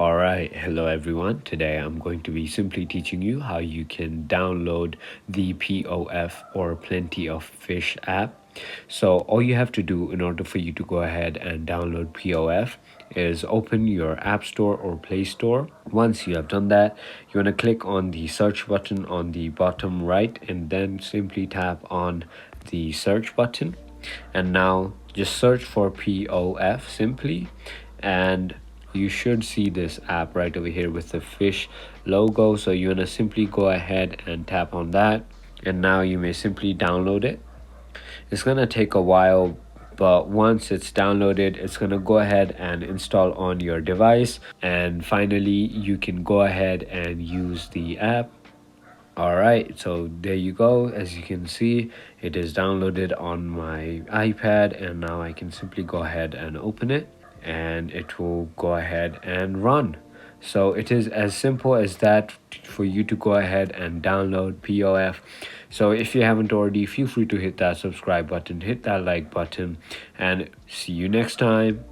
Alright, hello everyone. Today I'm going to be simply teaching you how you can download the PoF or Plenty of Fish app. So all you have to do in order for you to go ahead and download PoF is open your App Store or Play Store. Once you have done that, you want to click on the search button on the bottom right and then simply tap on the search button. And now just search for PoF simply, and you should see this app right over here with the fish logo. So you want to simply go ahead and tap on that, and now you may simply download it. It's gonna take a while, but once it's downloaded, it's gonna go ahead and install on your device, and finally you can go ahead and use the app. Alright, so there you go. As you can see, it is downloaded on my iPad, and now I can simply go ahead and open it and it will go ahead and run. So it is as simple as that for you to go ahead and download PoF. So if you haven't already, feel free to hit that subscribe button, hit that like button, and see you next time.